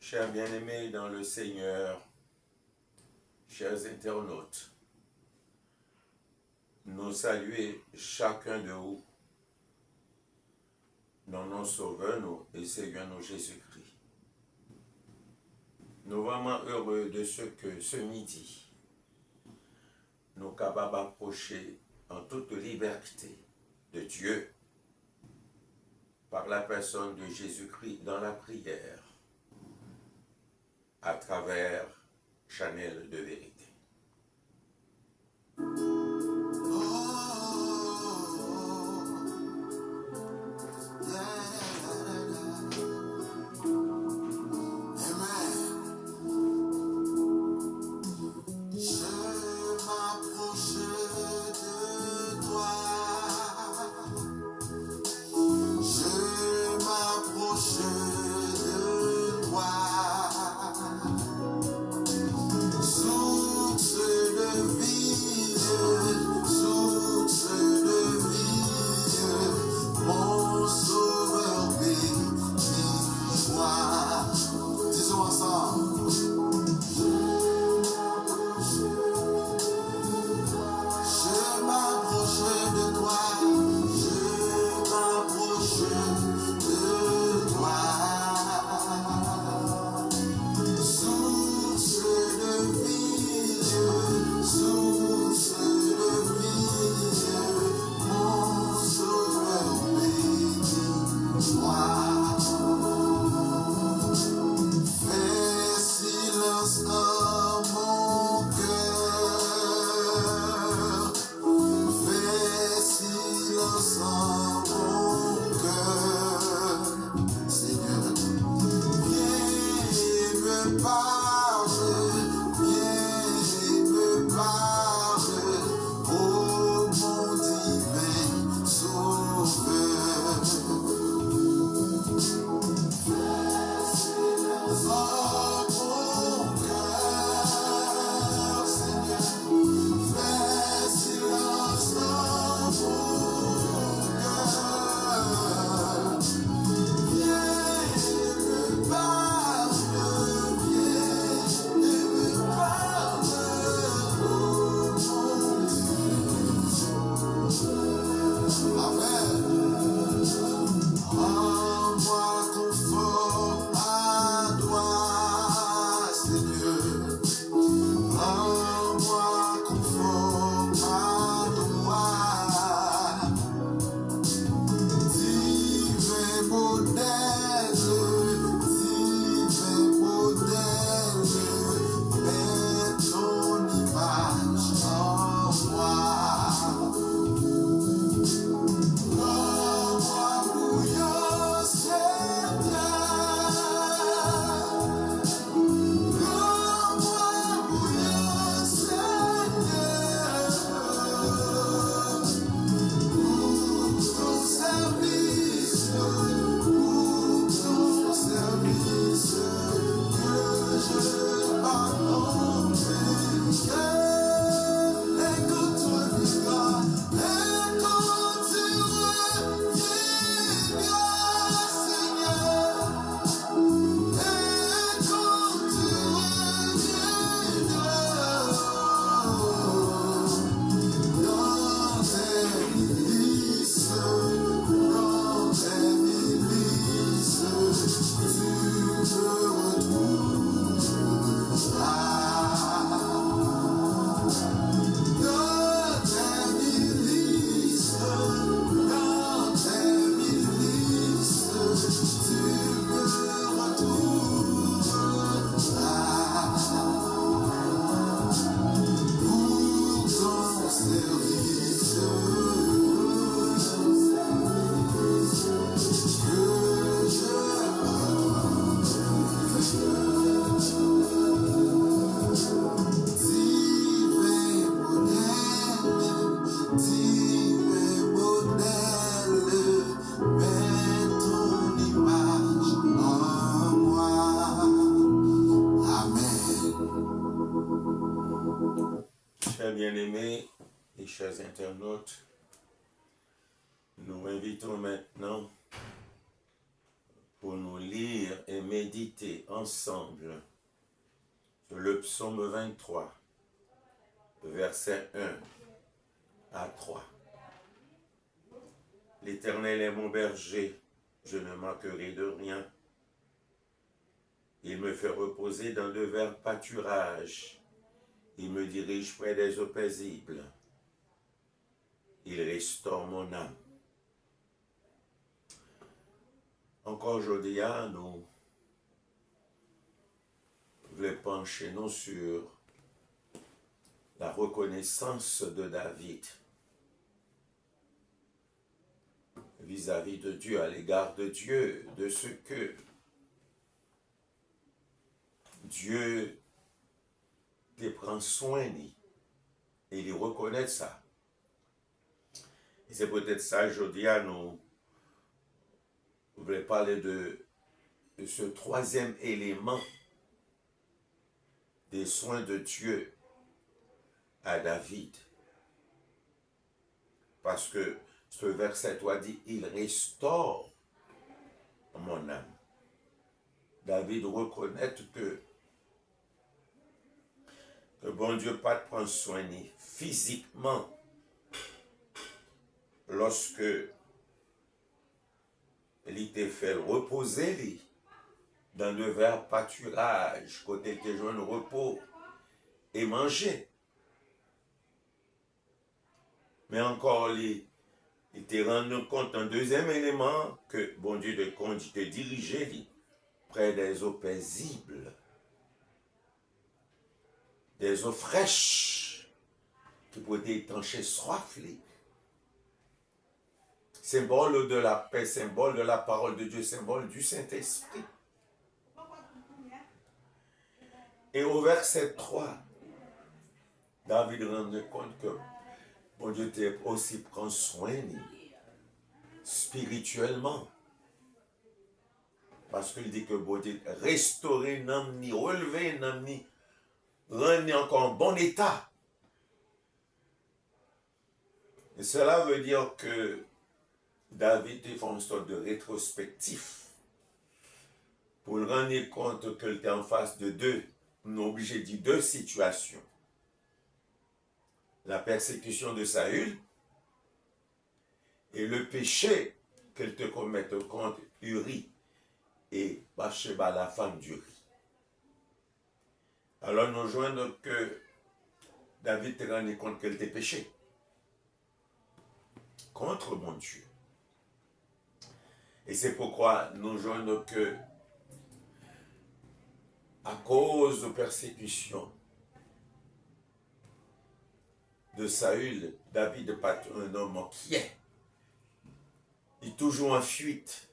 Chers bien-aimés dans le Seigneur, chers internautes, nous saluons chacun de vous dans notre Sauveur et Seigneur nous Jésus-Christ. Nous sommes vraiment heureux de ce que ce midi, nous sommes capables d'approcher en toute liberté de Dieu par la personne de Jésus-Christ dans la prière à travers Channel de vérité. Chers bien-aimés et chers internautes, nous invitons maintenant pour nous lire et méditer ensemble sur le psaume 23, versets 1 à 3. L'Éternel est mon berger, je ne manquerai de rien. Il me fait reposer dans de verts pâturages. Il me dirige près des eaux paisibles. Il restaure mon âme. Encore aujourd'hui, nous voulons pencher nous sur la reconnaissance de David vis-à-vis de Dieu, à l'égard de Dieu, de ce que Dieu te prend soin et il reconnaît ça. Et c'est peut-être ça, aujourd'hui, nous voulons parler de ce troisième élément des soins de Dieu à David. Parce que ce verset 3 dit, il restaure mon âme. David reconnaît que bon Dieu pas de prendre soin ni physiquement lorsque il te fait reposer dans de verts pâturages, côté tes joints de repos et manger. Mais encore, il te rend compte un deuxième élément que bon Dieu te conduit, te diriger près des eaux paisibles, des eaux fraîches qui pourraient étancher soif. Symbole de la paix, symbole de la parole de Dieu, symbole du Saint-Esprit. Et au verset 3, David rend compte que bon Dieu aussi prend soin spirituellement. Parce qu'il dit que bon Dieu restaurer n'am ni relever n'am ni rendre encore en bon état. Et cela veut dire que David fait une sorte de rétrospectif pour le rendre compte qu'il était en face de deux situations. La persécution de Saül et le péché qu'elle te commette contre Uri et Bathsheba, la femme d'Uri. Alors nous joignons que David te rend compte qu'elle était péché contre mon Dieu. Et c'est pourquoi nous joignons que à cause de persécution de Saül, David n'est pas un homme qui est. Il est toujours en fuite.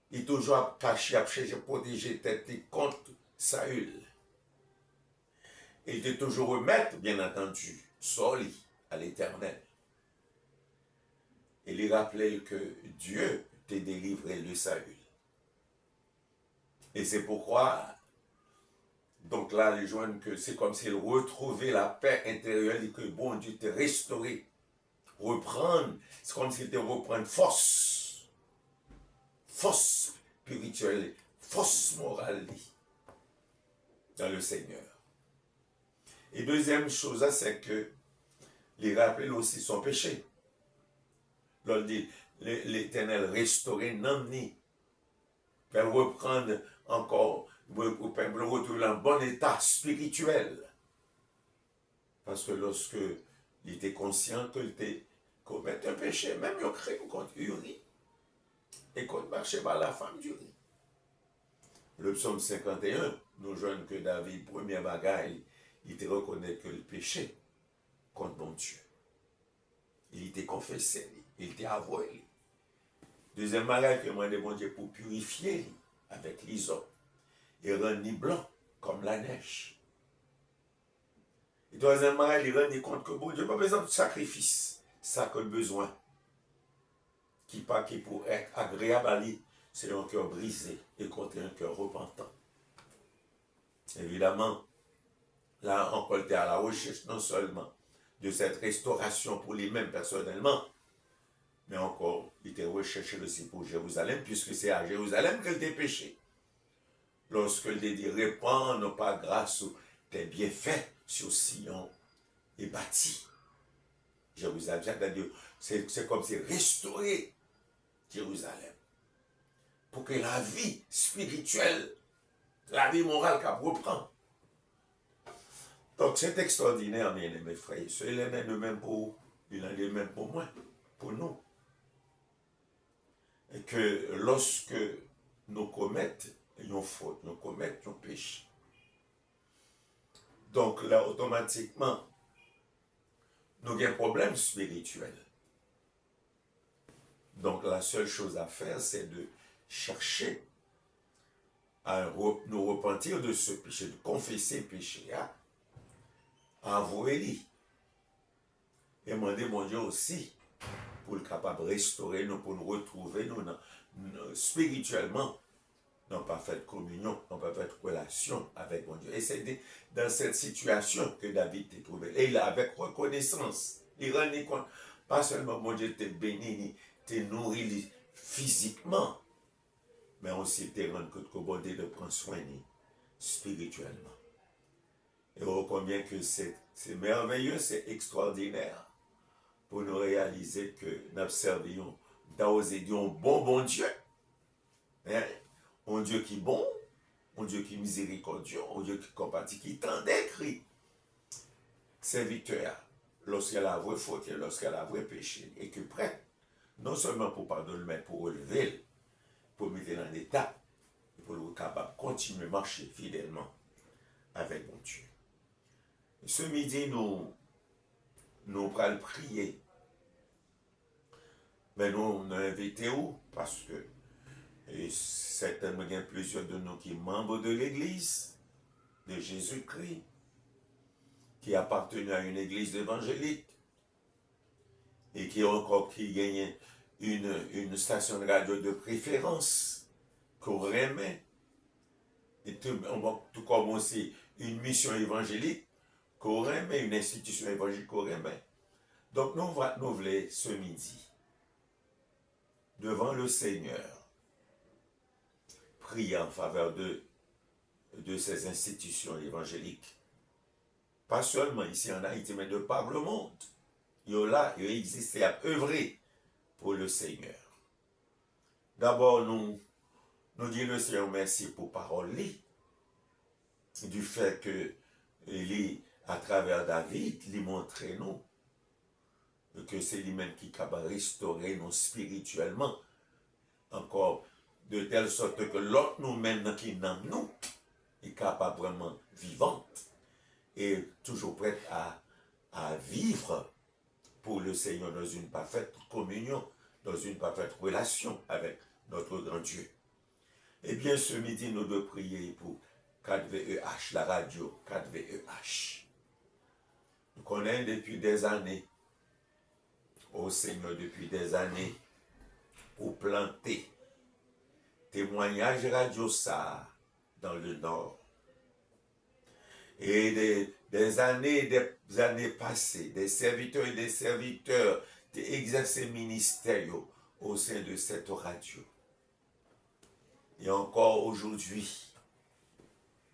Il est toujours caché, à chercher à protéger tête contre Saül. Il est toujours remettre, bien entendu, soli à l'Éternel. Il lui rappelait que Dieu t'a délivré de Saül. Et c'est pourquoi, donc là, les joignent que c'est comme s'il retrouvait la paix intérieure et que bon Dieu t'a restauré. Reprendre, c'est comme s'il te reprend force spirituelle, force morale dans le Seigneur. Et deuxième chose, c'est que il rappelle aussi son péché. L'on dit, l'Éternel restaurer n'amni, pour reprendre encore, pour le retrouver en bon état spirituel. Parce que lorsque il était conscient qu'il était commettre un péché, même il a créé contre Uri et contre Bathsheba, la femme d'Uri. Le psaume 51, nous joignons que David, première bagaille, il te reconnaît que le péché contre mon Dieu. Il était confessé, il était avoué. Deuxième bagaille que moi demande Dieu pour purifier avec l'hysope et rendre blanc comme la neige. Et troisième bagaille, il rend compte que bon Dieu n'a pas besoin de sacrifice, ça que besoin. Qui pour être agréable à lui, c'est un cœur brisé et contre un cœur repentant. Évidemment, là, on est à la recherche non seulement de cette restauration pour lui-même personnellement, mais encore, il était recherché aussi pour Jérusalem, puisque c'est à Jérusalem qu'elle était péché. Lorsqu'elle dit, répands non pas grâce ou tes bienfaits sur Sion et bâti Jérusalem. C'est comme si restaurer Jérusalem. Pour que la vie spirituelle, la vie morale qu'elle reprend. Donc c'est extraordinaire, mes frères. Il en est de même pour, il en est de même pour moi, pour nous. Et que lorsque nous commettons une faute, nous commettons un péché, donc là, automatiquement, nous avons un problème spirituel. Donc la seule chose à faire, c'est de chercher à nous repentir de ce péché, de confesser le péché, à avouer-le. Et demander mon Dieu aussi pour le capable de restaurer nous, pour nous retrouver nous, spirituellement dans parfaite communion, dans parfaite relation avec mon Dieu. Et c'est dans cette situation que David s'est trouvé. Et il a avec reconnaissance. Il rend compte, pas seulement mon Dieu t'es béni, t'es nourri physiquement, mais aussi t'es rendu compte que bon Dieu te prend soin spirituellement. Et oh, combien que c'est merveilleux, c'est extraordinaire pour nous réaliser que nous observions dans un bon Dieu. Hein? Un Dieu qui est bon, un Dieu qui est miséricordieux, un Dieu qui compatit, qui t'en décrit serviteur lorsqu'elle a avoué faute et lorsqu'elle a avoué péché, et que prête, non seulement pour pardonner, mais pour relever, pour mettre dans l'état, pour le capable de continuer à marcher fidèlement avec mon Dieu. Ce midi, nous allons prier. Mais nous, on a invité où? Parce que certainement, il y a plusieurs de nous qui sont membres de l'Église de Jésus-Christ, qui appartiennent à une Église évangélique et qui gagnent une station de radio de préférence qu'on remet. Et tout comme aussi une mission évangélique qu'on remet, une institution évangélique qu'on remet. Donc nous voulons ce midi, devant le Seigneur, prier en faveur de ces institutions évangéliques. Pas seulement ici en Haïti, mais de par le monde. Il existe et a œuvré pour le Seigneur. D'abord, nous disons le Seigneur merci pour parole, du fait que à travers David, il montre nous que c'est lui-même qui est capable de restaurer nous spirituellement, encore de telle sorte que l'autre nous-mêmes qui n'aime nous est capable vraiment vivante et toujours prête à vivre pour le Seigneur dans une parfaite communion, dans une parfaite relation avec notre grand Dieu. Eh bien, ce midi, nous devons prier pour 4VEH, la radio 4VEH. Nous connaissons depuis des années, au Seigneur depuis des années, pour planter témoignages radio ça dans le Nord. Et des années passées, des serviteurs et des serviteurs d'exercer ministère au sein de cette radio. Et encore aujourd'hui,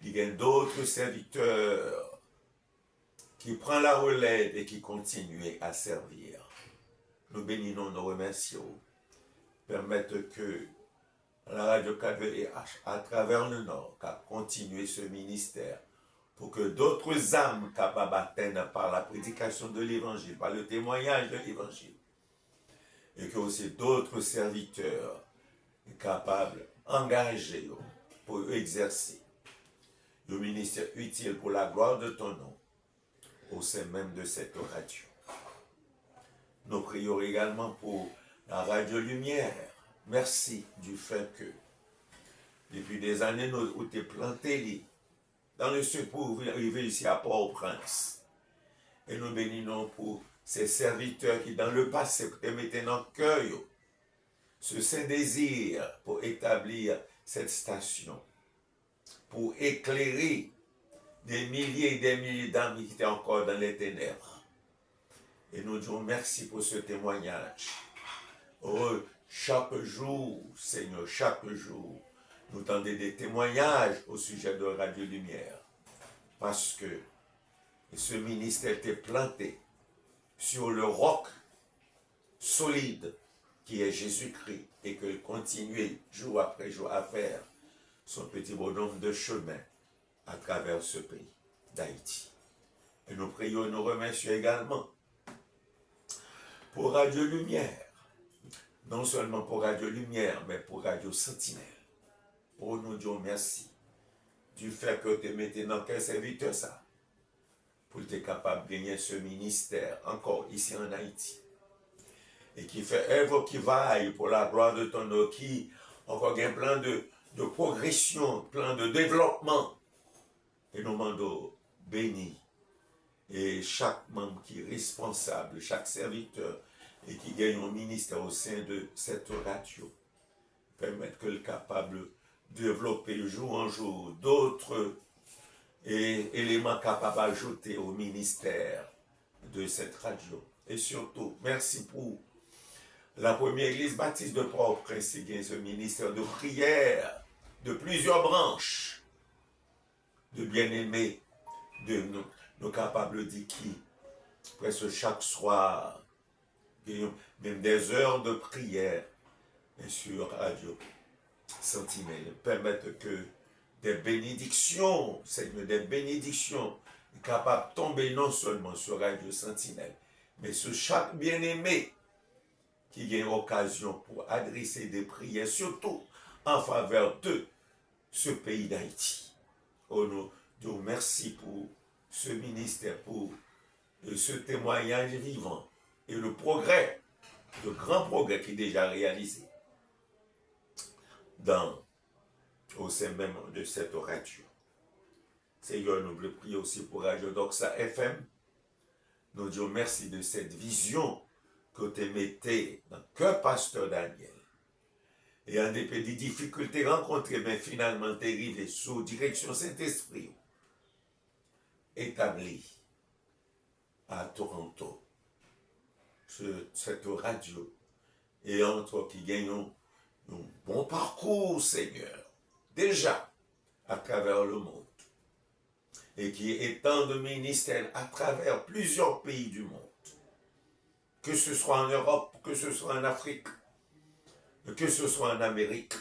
il y a d'autres serviteurs qui prennent la relève et qui continuent à servir. Nous bénissons, nous remercions. Permettre que la radio 4VEH, à travers le Nord, a continué ce ministère pour que d'autres âmes capables d'atteindre par la prédication de l'Évangile, par le témoignage de l'Évangile, et que aussi d'autres serviteurs capables, engagés pour exercer le ministère utile pour la gloire de ton nom au sein même de cette radio. Nous prions également pour la radio Lumière. Merci du fait que depuis des années, nous avons planté dans le sud pour arriver ici à Port-au-Prince. Et nous bénissons pour ces serviteurs qui, dans le passé, te mettaient dans le cœur ce saint désir pour établir cette station, pour éclairer des milliers et des milliers d'âmes qui étaient encore dans les ténèbres. Et nous disons merci pour ce témoignage. Oh, chaque jour, Seigneur, chaque jour, nous tendons des témoignages au sujet de Radio Lumière. Parce que ce ministère était planté sur le roc solide qui est Jésus-Christ et qu'il continue jour après jour à faire son petit bonhomme de chemin à travers ce pays d'Haïti. Et nous prions et nous remercions également pour Radio Lumière, non seulement pour Radio Lumière, mais pour Radio Sentinelle. Oh, nous disons merci du fait que tu mettez dans quel serviteur ça, pour être capable de gagner ce ministère encore ici en Haïti. Et qui fait œuvre qui vaille pour la gloire de ton nom, qui encore un plan de progression, plan de développement. Et nous demandons béni. Et chaque membre qui est responsable, chaque serviteur, et qui gagne un ministère au sein de cette radio, permettre que le capable de développer jour en jour d'autres éléments capables d'ajouter au ministère de cette radio. Et surtout, merci pour la première église baptiste de Port-au-Prince, c'est bien ce ministère de prière de plusieurs branches, de bien-aimés, de nos capables de qui, presque chaque soir, même des heures de prière, et sur Radio Sentinelle, permettent que des bénédictions, Seigneur, des bénédictions capables de tomber non seulement sur Radio Sentinelle, mais sur chaque bien-aimé qui a occasion pour adresser des prières, surtout en faveur de ce pays d'Haïti. Oh, nous merci pour ce ministère, pour ce témoignage vivant et le progrès, le grand progrès qui est déjà réalisé au sein même de cette radio. Seigneur, nous voulons prier aussi pour Radio Doxa FM. Nous disons merci de cette vision que tu mettais dans le cœur pasteur Daniel. Et en dépit des difficultés rencontrées, mais finalement tu es arrivé sous direction Saint-Esprit, établi à Toronto, cette radio, et entre qui gagnons un bon parcours, Seigneur, déjà à travers le monde, et qui étend de ministère à travers plusieurs pays du monde, que ce soit en Europe, que ce soit en Afrique, que ce soit en Amérique,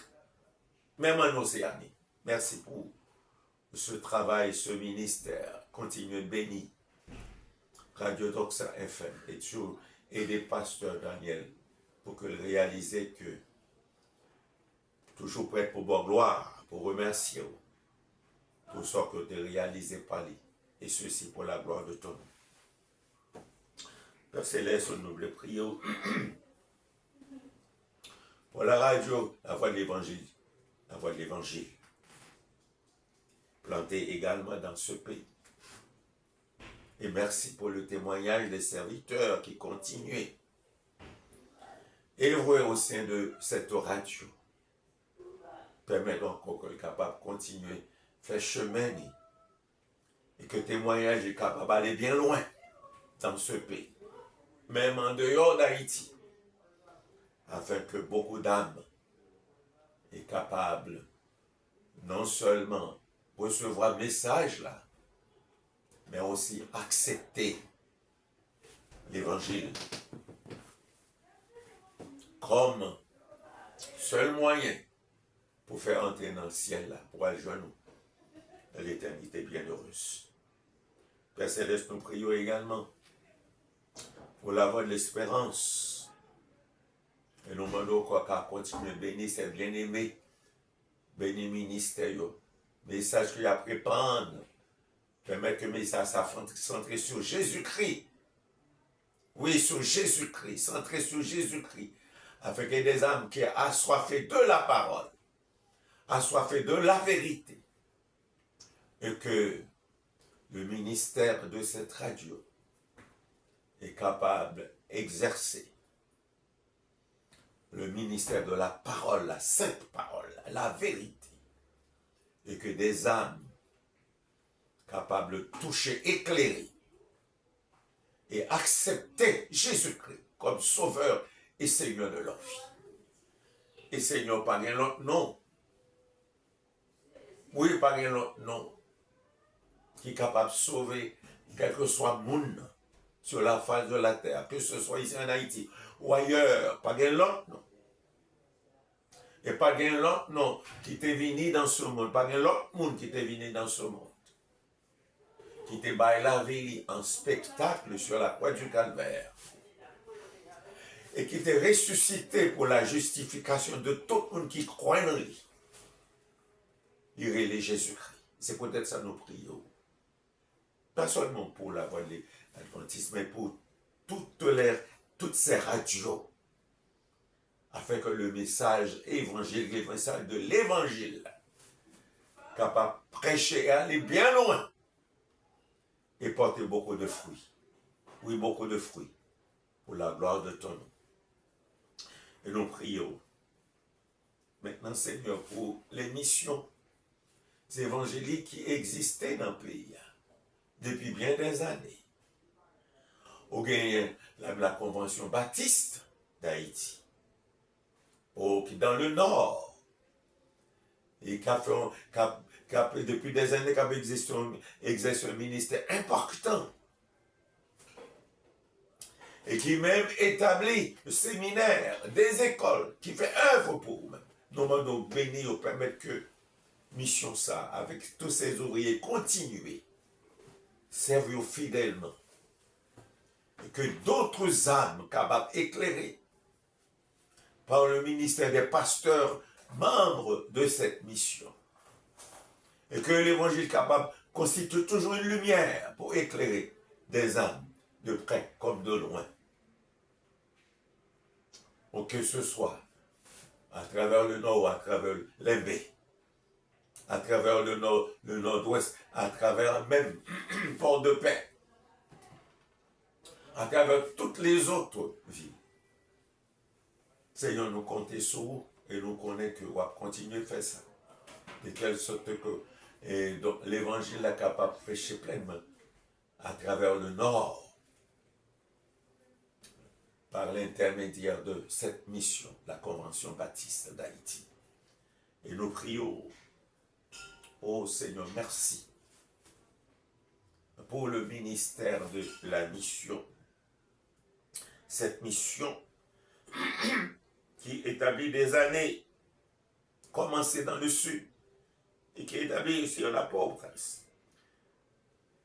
même en Océanie. Merci pour ce travail, ce ministère. Continuez béni. Radio Doxa FM et toujours aider pasteur Daniel pour que réaliser que toujours prêt pour bonne gloire, pour remercier pour ce que tu réalisé par lui. Et ceci pour la gloire de ton nom. Père Céleste, nous voulons prier pour la radio, la voix de l'évangile, la voix de l'évangile, plantée également dans ce pays. Et merci pour le témoignage des serviteurs qui continuent œuvrer au sein de cette radio. Permet donc qu'on est capable de continuer, faire chemin, et que le témoignage est capable d'aller bien loin dans ce pays, même en dehors d'Haïti, afin que beaucoup d'âmes est capable non seulement recevoir le message là, mais aussi accepter l'évangile comme seul moyen pour faire entrer dans le ciel là, pour aller joindre dans l'éternité bienheureuse. Père Céleste, nous prions également pour la voie de l'espérance. Et nous demandons qu'à continuer à bénir ces bien-aimés, bénir le ministère, message qu'il a préparé, permettre que le message centré sur Jésus-Christ. Oui, sur Jésus-Christ, centré sur Jésus-Christ, afin qu'il y ait des âmes qui soient assoiffées de la parole, assoiffées de la vérité, et que le ministère de cette radio est capable d'exercer le ministère de la parole, la sainte parole, la vérité, et que des âmes capables de toucher, éclairer et accepter Jésus-Christ comme sauveur et Seigneur de leur vie. Et Seigneur, pas rien l'autre non. Oui, pas rien l'autre non. Qui est capable de sauver quel que soit le monde sur la face de la terre, que ce soit ici en Haïti ou ailleurs, pas rien l'autre non. Et pas rien l'autre non qui t'est venu dans ce monde, pas rien l'autre monde qui t'est venu dans ce monde. Qui t'est baillé la vie en spectacle sur la croix du Calvaire. Et qui t'est ressuscité pour la justification de tout le monde qui croit en lui. Il est Jésus-Christ. C'est peut-être ça nos prions. Pas seulement pour la voix de l'Adventiste, mais pour toutes ces radios. Afin que le message évangélique, le message de l'évangile, capable de prêcher et aller bien loin, et porter beaucoup de fruits. Oui, beaucoup de fruits. Pour la gloire de ton nom. Et nous prions. Maintenant, Seigneur, pour les missions évangéliques qui existaient dans le pays depuis bien des années. Au gain la Convention baptiste d'Haïti, qui dans le nord, et qui a depuis des années exerce un ministère important, et qui même établit le séminaire, des écoles, qui fait œuvre pour nous. Nous demandons bénir, permettre que mission ça, avec tous ces ouvriers, continuer, servir fidèlement, et que d'autres âmes capables d'éclairer par le ministère des pasteurs membres de cette mission, et que l'évangile capable constitue toujours une lumière pour éclairer des âmes de près comme de loin. Ou que ce soit à travers le nord ou à travers l'Imbé, à travers le nord-ouest, à travers même Port-de-Paix, à travers toutes les autres villes. Seigneur, nous comptons sur vous et nous connaissons que vous allez continuer de faire ça. De telle sorte que l'évangile est capable de prêcher pleinement à travers le nord, par l'intermédiaire de cette mission, la Convention baptiste d'Haïti. Et nous prions, ô Seigneur, merci pour le ministère de la mission. Cette mission qui établit des années, commencée dans le sud, et qui est établie sur la Port-au-Prince.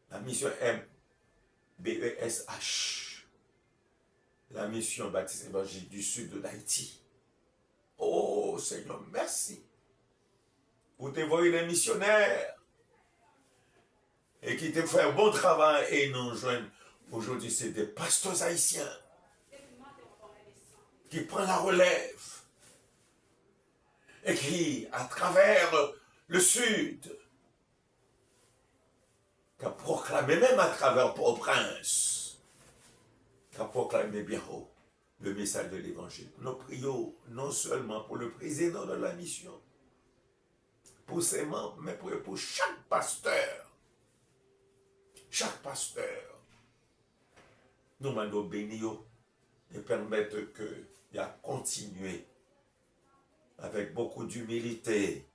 La mission MBESH. La mission baptiste évangélique du sud de l'Haïti. Oh Seigneur, merci pour t'envoyer des missionnaires et qui te font un bon travail et nous joignent. Aujourd'hui, c'est des pasteurs haïtiens qui prennent la relève et qui, à travers le sud, qui a proclamé, même à travers Port-au-Prince, qui a proclamé bien haut le message de l'évangile. Nous prions non seulement pour le président de la mission, pour ses membres, mais pour chaque pasteur. Chaque pasteur. Nous demandons bénir et permettre qu'il a continué avec beaucoup d'humilité,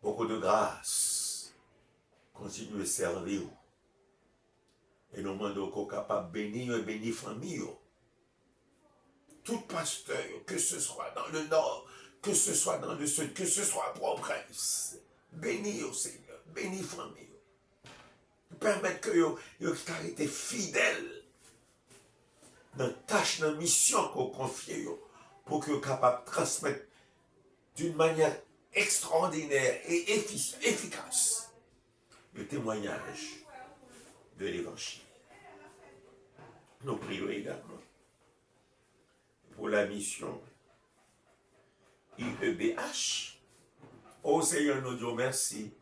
beaucoup de grâce, continuer à servir. Et nous demandons qu'on soit capable de bénir et bénir famille. Tout pasteur, que ce soit dans le nord, que ce soit dans le sud, que ce soit à Port-au-Prince, bénis au Seigneur, bénis famille. Permettre que vous été fidèles dans la tâche, dans la mission qu'on confie, pour que vous soyez capable de transmettre d'une manière extraordinaire et efficace le témoignage de l'évangile. Nous prions également pour la mission IEBH. Ô Seigneur, nous disons merci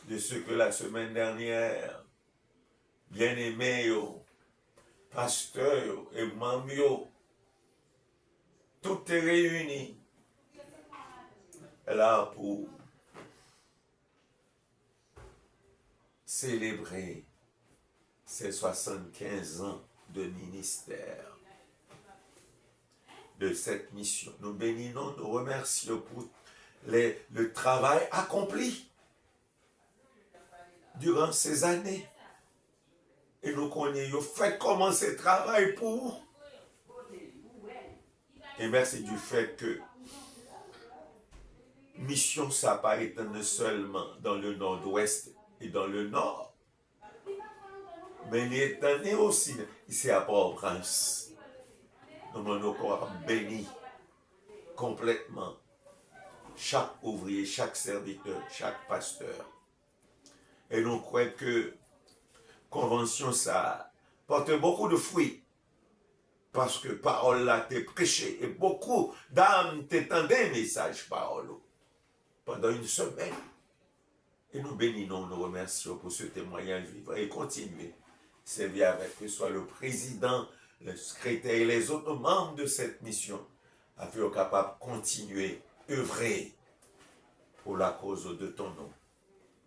de ce que la semaine dernière, bien-aimés, pasteurs et membres, tout est réuni là pour célébrer ces 75 ans de ministère de cette mission. Nous bénissons, nous remercions pour le travail accompli durant ces années. Et nous connaissons, fait commencer le travail pour. Et merci du fait que mission ça pas étendre seulement dans le nord-ouest et dans le nord, mais il est étendu aussi ici à Port-au-Prince. Nous nous encore bénis complètement chaque ouvrier, chaque serviteur, chaque pasteur. Et nous croyons que convention ça porte beaucoup de fruits. Parce que parole là t'est prêchée et beaucoup d'âmes t'étendaient message parole pendant une semaine. Et nous bénissons, nous remercions pour ce témoignage vivant et continuer. Servir avec que ce soit le président, le secrétaire et les autres membres de cette mission, afin qu'ils soient capables de continuer, œuvrer pour la cause de ton nom,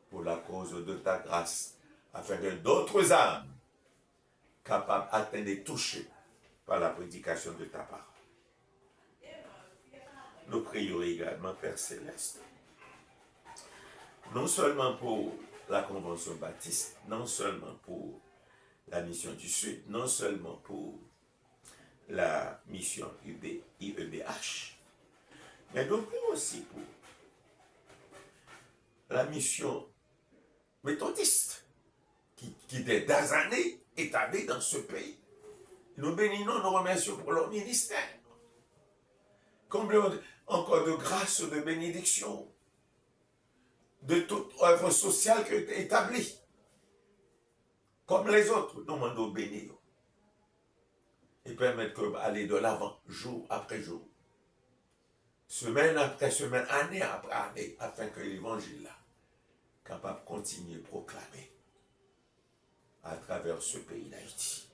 pour la cause de ta grâce, afin que d'autres âmes capables d'atteindre et toucher par la prédication de ta parole. Nous prions également, Père Céleste, non seulement pour la Convention baptiste, non seulement pour la mission du Sud, non seulement pour la mission IEBH, mais nous prions aussi pour la mission méthodiste qui est des années établie dans ce pays. Nous bénissons, nous remercions pour leur ministère. Comble encore de grâce, de bénédiction, de toute œuvre sociale qui est établie. Comme les autres, nous demandons bénir. Et permettre d'aller de l'avant, jour après jour, semaine après semaine, année après année, afin que l'évangile là, capable de continuer à proclamer à travers ce pays d'Haïti.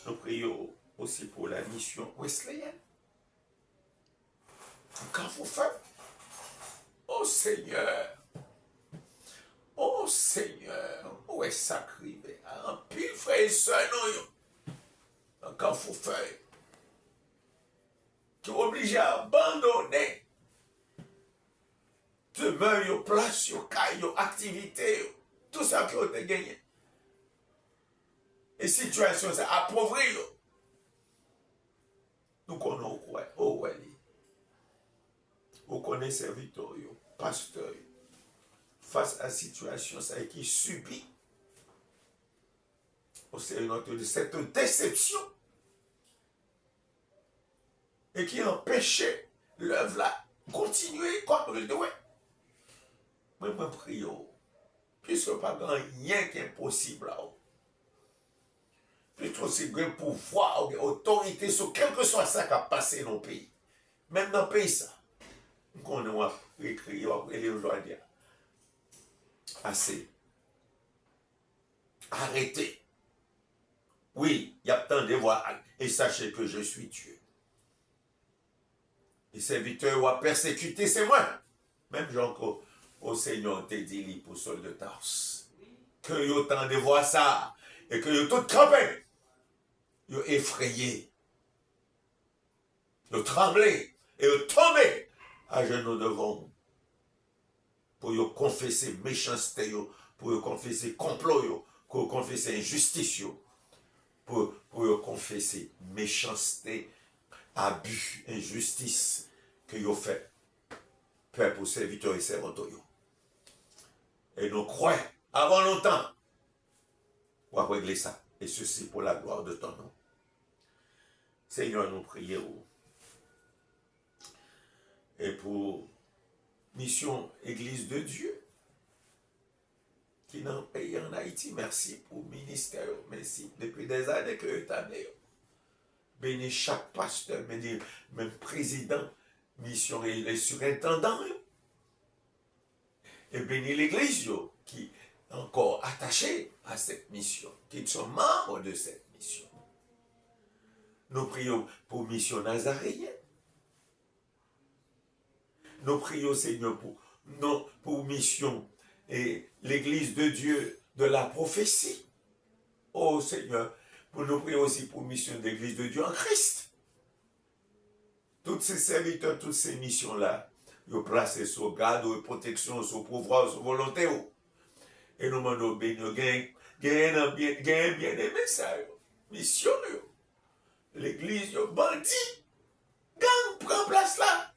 Nous prions aussi pour la mission wesleyenne. Quand vous faites, oh Seigneur, où est sacré, en pile frère et soeur, nous, quand vous faites, tu es obligé à abandonner demeure, place, caille, activité, tout ça que vous avez gagné. Et situation, c'est appauvri. Nous connaissons quoi? Oh, ouais. Vous connaissez serviteurs, pasteurs, face à la situation ça qui subit de cette déception et qui empêchait l'œuvre là continuer comme il doit. Mais moi, prions, puisque pas grand rien qui est impossible là-haut. Plutôt c'est grand pouvoir, autorité sur quel que soit ça qui a passé dans le pays. Même dans le pays ça. On a écrit, on a dit, assez. Arrêtez. Oui, il y a tant de voix, et sachez que je suis Dieu. Les serviteurs ont persécuté, c'est moi. Même Jean au Seigneur te dit pour Saul de Tarse. Que y a autant de voix ça, et que y a tout crampé. Y a effrayé. Y a tremblé, et y a tombé à genoux devant pour confesser méchanceté, pour confesser complot, pour confesser injustice, pour confesser méchanceté, abus, injustice que vous fait peur pour serviteurs et servantes. Et nous croyons, avant longtemps, on va régler ça. Et ceci pour la gloire de ton nom. Seigneur, nous prions. Et pour mission Église de Dieu, qui dans le pays en Haïti, merci pour le ministère, merci depuis des années que vous établissez. Bénis chaque pasteur, bénis même président, mission et les surintendants. Et bénis l'Église qui est encore attachée à cette mission, qui sont membres de cette mission. Nous prions pour mission nazaréenne. Nous prions, Seigneur, pour mission et l'Église de Dieu de la prophétie. Oh Seigneur, pour nous prions aussi pour mission de l'Église de Dieu en Christ. tous ces serviteurs, toutes ces missions-là, ils ont placé sous garde, sous protection, sous pouvoir, sous volonté. Et nous demandons bénir, bien aimé ça, mission, l'église, bandit, gang, prend place là.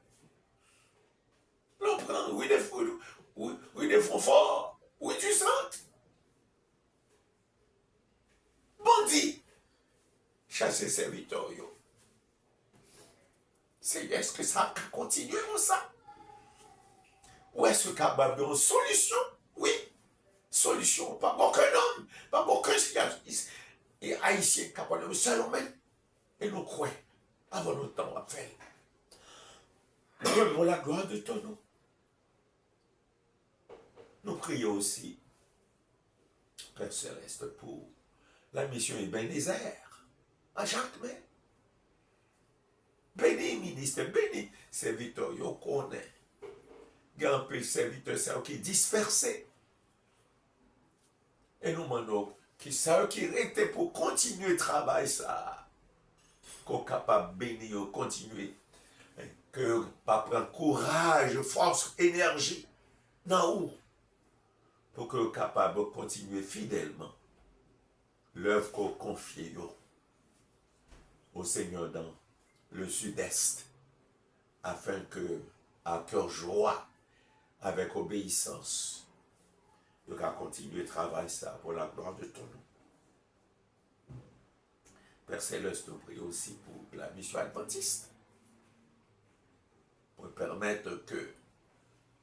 L'on prend, oui, des fonds forts, oui, du centre. Bandit, chasser serviteurs, est-ce que ça va continuer comme ça? Ou est-ce que capable d'une solution? Oui, solution. Pas aucun homme, pas aucun et haïtien capable de seul homme. Et nous croyons, avant notre temps à faire. Pour la gloire de ton nom. Nous prions aussi, Père Céleste, pour la mission Ebenezer, à Jacques-May. Béni, ministre, béni, serviteur, yo connaît. Il y a un peu de serviteurs qui est dispersé. Et nous demandons qui ça qui était pour continuer le travail, ça. Qu'on est capable de bénir, continuer. Que pas prendre courage, force, énergie. Non, où? Pour que capable de continuer fidèlement l'œuvre qu'on confie au Seigneur dans le sud-est, afin que, à cœur joie, avec obéissance, de continuer le travail ça pour la gloire de ton nom. Père Céleste, nous prions aussi pour la mission adventiste, pour permettre que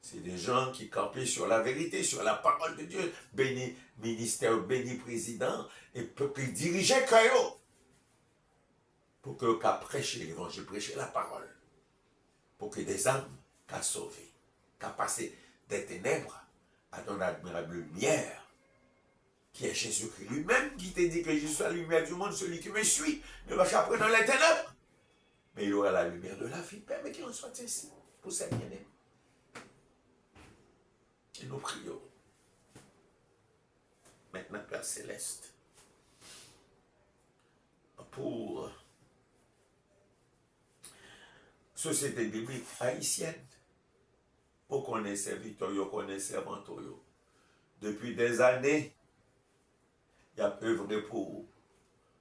c'est des gens qui campent sur la vérité, sur la parole de Dieu, béni ministère, béni président, et peuple dirigeait Kayo, pour que qu'à prêcher l'évangile, prêcher la parole, pour que des âmes qu'à sauver, qu'à passer des ténèbres à ton admirable lumière, qui est Jésus-Christ lui-même, qui t'a dit que je suis la lumière du monde, celui qui me suit ne va pas dans les ténèbres, mais il aura la lumière de la vie. Permets qu'il en soit ainsi pour ses bien-aimés. Et nous prions. Maintenant, Père Céleste, pour société biblique haïtienne, pour qu'on ait serviteur, qu'on ait servanteur. Depuis des années, il y a œuvré pour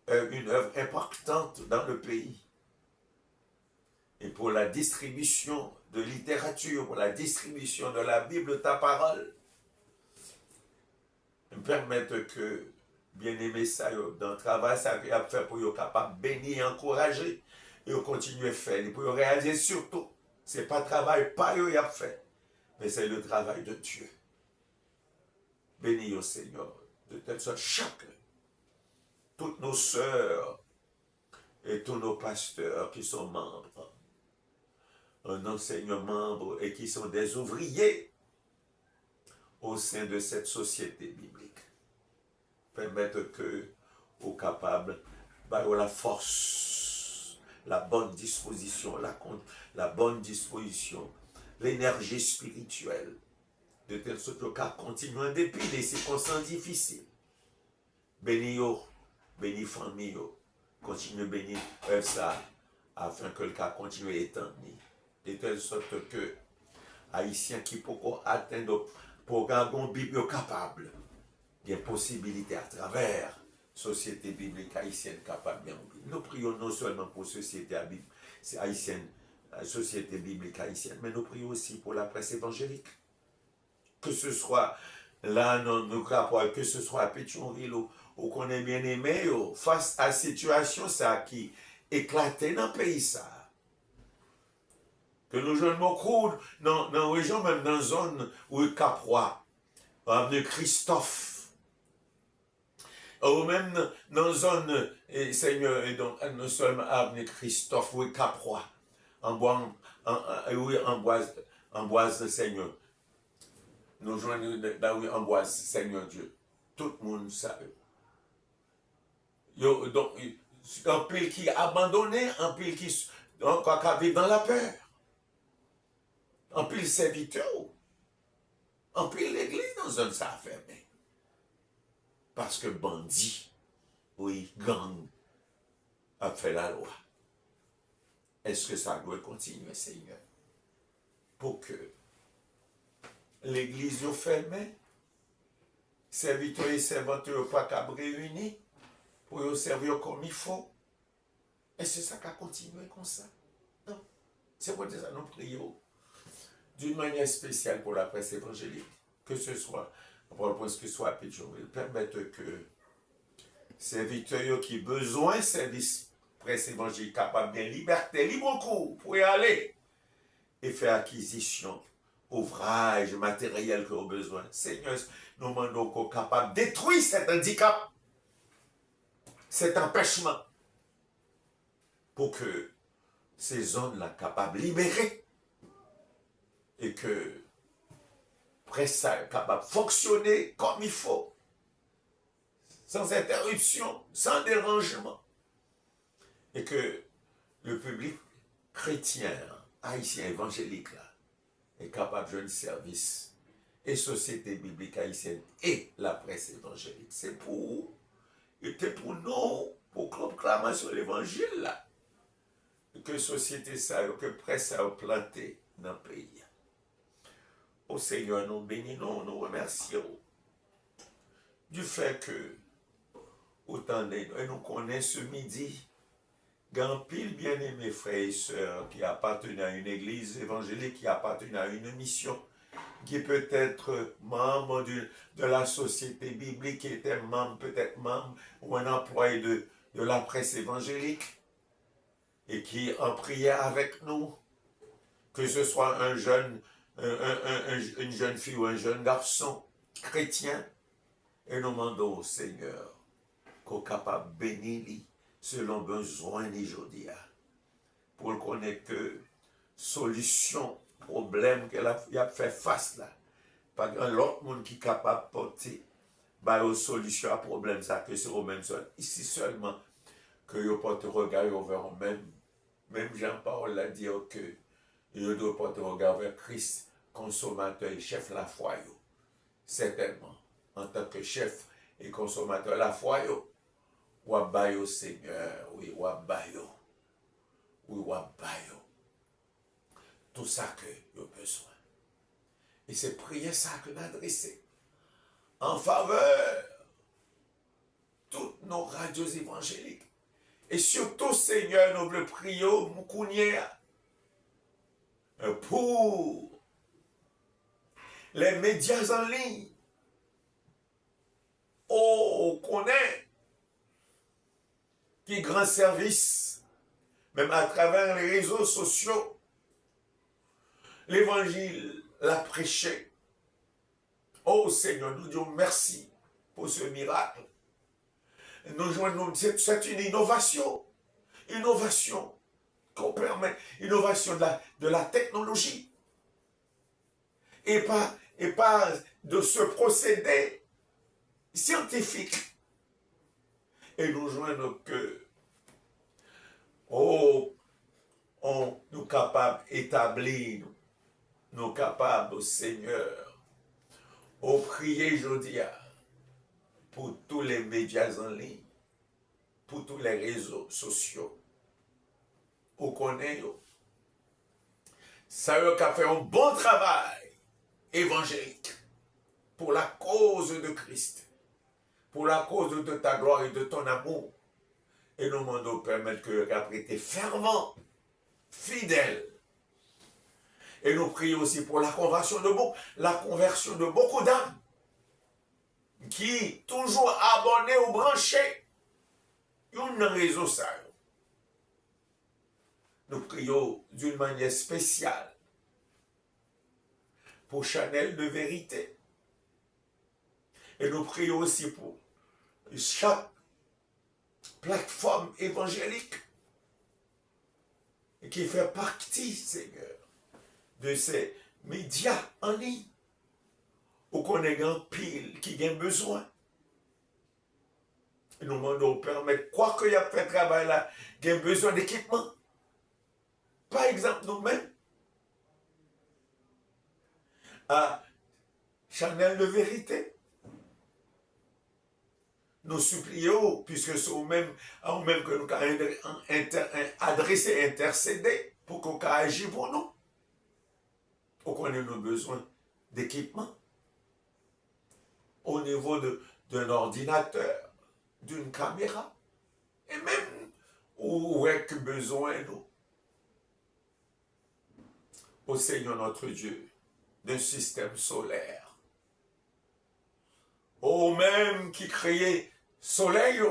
une œuvre importante dans le pays. Et pour la distribution de littérature, pour la distribution de la Bible, ta parole, me permettre que, bien aimé ça, dans le travail, ça a fait pour être capable de bénir, encourager, et continuer à faire. Et pour réaliser surtout, ce n'est pas le travail, pas eux qui a fait, mais c'est le travail de Dieu. Bénis au Seigneur, de telle sorte chacun, toutes nos sœurs et tous nos pasteurs qui sont membres, un enseignant membre et qui sont des ouvriers au sein de cette société biblique. Permettre que, aux capables, la force, la bonne disposition, la bonne disposition, l'énergie spirituelle, de telle sorte qu'à continuer en dépit des circonstances difficiles. Bénis, bénis famille, continue à bénir ça, afin que le cas continue à étendre. De telle sorte que Haïtiens qui pourront atteindre pour garder une Bible capable, il y a possibilité à travers la société biblique haïtienne capable de. Nous prions non seulement pour la société haïtienne, la société biblique haïtienne, mais nous prions aussi pour la presse évangélique. Que ce soit là, nous croyons que ce soit à Pétionville ou qu'on est bien aimé, face à la situation ça, qui éclatait dans le pays. Ça. Que nous jeunes beaucoup dans la région, même dans la zone où il Caprois, avenue Christophe, ou même dans la zone, Seigneur, et donc nous sommes avenue Christophe, où il Caprois, Amboise, Seigneur. Nous joignons dans où Amboise, Seigneur Dieu. Tout le monde sait. Donc, un pile qui est abandonné, un pile qui vit dans la peur. En pile serviteur, en pile l'église dans un ça fermé. Parce que bandit, oui, gang, a fait la loi. Est-ce que ça doit continuer, Seigneur? Pour que l'église est fermée, serviteurs et servantes ne pas qu'à réunir pour les servir comme il faut. Est-ce que ça va continuer comme ça? Non. C'est pour ça que nous prions d'une manière spéciale pour la presse évangélique, que ce soit, pour que ce soit Pétionville, permettre que serviteurs qui ont besoin de service presse évangélique capable de liberté, libre cours pour y aller et faire acquisition, ouvrage, matériel qu'ils ont besoin. Seigneur, nous demandons qu'on soit capable de détruire cet handicap, cet empêchement, pour que ces zones-là soient capables de libérer et que presse soit capable de fonctionner comme il faut, sans interruption, sans dérangement, et que le public chrétien, haïtien, évangélique, là, est capable de jouer un service et société biblique haïtienne et la presse évangélique. C'est pour nous, pour proclamation de l'évangile, là, que société ça, que presse a planté dans le pays. Au Seigneur, nous bénissons, nous remercions du fait que, autant de nous connaissons ce midi, grand pile bien-aimés frères et sœurs qui appartiennent à une église évangélique, qui appartiennent à une mission, qui peut être membre de la société biblique, qui était membre, peut-être membre ou un employé de la presse évangélique, et qui en prière avec nous, que ce soit un jeune, une jeune fille ou un jeune garçon chrétien, et nous demandons au Seigneur qu'on soit capable de bénir selon besoin d'aujourd'hui, pour connaître que solution, problème qu'elle a fait face là, pas l'autre monde qui est capable de porter une solution à problème ça, que c'est au même seul. Ici seulement que vous portez regard vers eux-mêmes. Même Jean-Paul l'a dit que vous devez porter regard vers Christ, consommateur et chef la foi. Certainement, en tant que chef et consommateur la foi, Wabayo Seigneur, oui, Wabayo. Oui, Wabayo. Tout ça que vous avez besoin. Et c'est prier ça que nous adressons en faveur de toutes nos radios évangéliques. Et surtout, Seigneur, nous voulons prier pour les médias en ligne. Oh, on connaît qui grand service, même à travers les réseaux sociaux, l'évangile l'a prêché. Oh Seigneur, nous disons merci pour ce miracle. C'est une innovation qu'on permet, innovation de la technologie, et pas de ce procédé scientifique. Et nous joignons que, nous sommes capables d'établir, nous sommes capables, au Seigneur, au prier aujourd'hui pour tous les médias en ligne, pour tous les réseaux sociaux. Vous connaissez, ça a fait un bon travail évangélique pour la cause de Christ, pour la cause de ta gloire et de ton amour. Et nous demandons de permettre que le après été fervent, fidèle. Et nous prions aussi pour la conversion de beaucoup d'âmes qui toujours abonnés ou branchés une réseau ça. Nous prions d'une manière spéciale pour Chanel de vérité. Et nous prions aussi pour chaque plateforme évangélique qui fait partie, Seigneur, de ces médias en ligne où qu'on est un pile qui a besoin. Et nous demandons de permettre, quoi qu'il y a fait travail là, qui a besoin d'équipement. Par exemple, nous-mêmes, à Chanel de vérité, nous supplions, puisque c'est au même que nous avons adressé, intercédé, pour qu'on agisse pour nous. Pour qu'on ait nos besoins d'équipement. Au niveau d'un ordinateur, d'une caméra, et même où est que besoin nous. Au Seigneur notre Dieu, d'un système solaire. Au même qui créait soleil,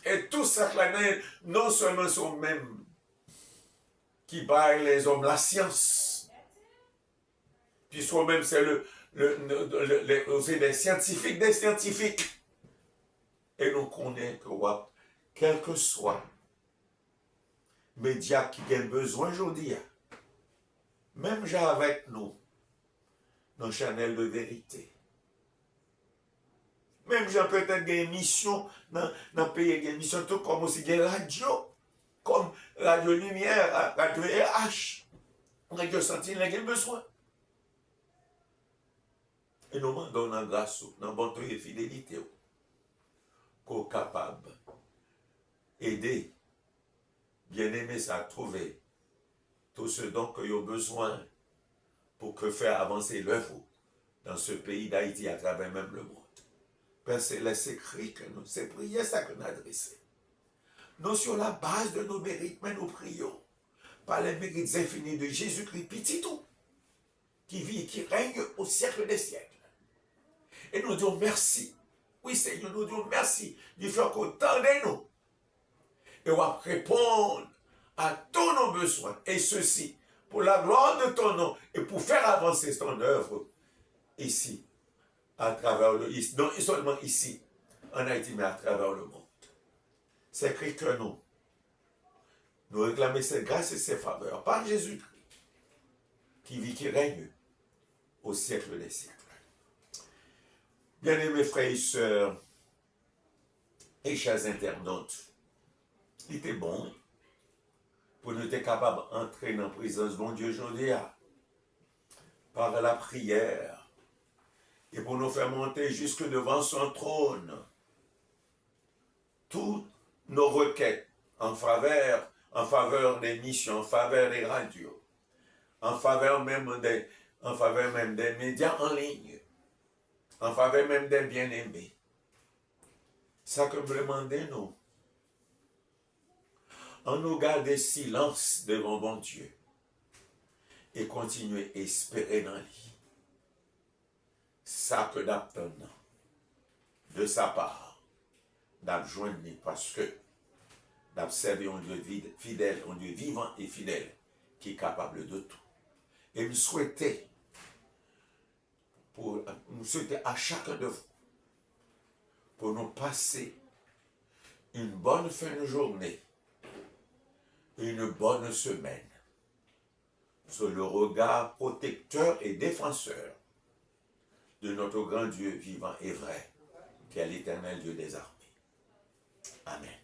et tout ça, non seulement sont mêmes qui baillent les hommes la science, puisque même c'est des scientifiques, et nous connaissons que quel que soit média qui a besoin aujourd'hui, même j'ai avec nous, nos chaînes de vérité. Même j'ai peut-être des émissions dans le pays, des émissions tout comme aussi des radios, comme Radio Lumière, Radio RH, Radio Sentinelle, qui besoin. Et nous demandons dans grâce, dans bonté et fidélité, qu'on est capable d'aider, bien-aimés à trouver tout ce dont ils ont besoin pour que faire avancer l'œuvre dans ce pays d'Haïti à travers même le monde. Père Céleste, c'est écrit que nous, c'est prier ça que nous adressons. Nous, sur la base de nos mérites, mais nous prions par les mérites infinis de Jésus-Christ, petit tout, qui vit et qui règne au siècle des siècles. Et nous disons merci. Oui, Seigneur, nous disons merci du fait qu'on tendait nous. Et on va répondre à tous nos besoins. Et ceci, pour la gloire de ton nom et pour faire avancer ton œuvre ici, à travers non seulement ici, en Haïti, mais à travers le monde. C'est écrit que nous réclamons cette grâce et ces faveurs par Jésus-Christ, qui vit, qui règne au siècle des siècles. Bien-aimés frères et sœurs, et chers internautes, il était bon pour nous être capables d'entrer dans la présence de mon Dieu aujourd'hui par la prière et pour nous faire monter jusque devant son trône toutes nos requêtes en faveur des missions, en faveur des radios, en faveur même des médias en ligne, en faveur même des bien-aimés. Ça que me demandez nous. En nous garder silence devant bon Dieu et continuer à espérer dans lui. Ça que d'attendre de sa part, d'abjoindre parce que d'observer un Dieu fidèle, un Dieu vivant et fidèle qui est capable de tout. Et me souhaiter à chacun de vous pour nous passer une bonne fin de journée, une bonne semaine, sous le regard protecteur et défenseur de notre grand Dieu vivant et vrai, qui est l'Éternel Dieu des armées. Amen.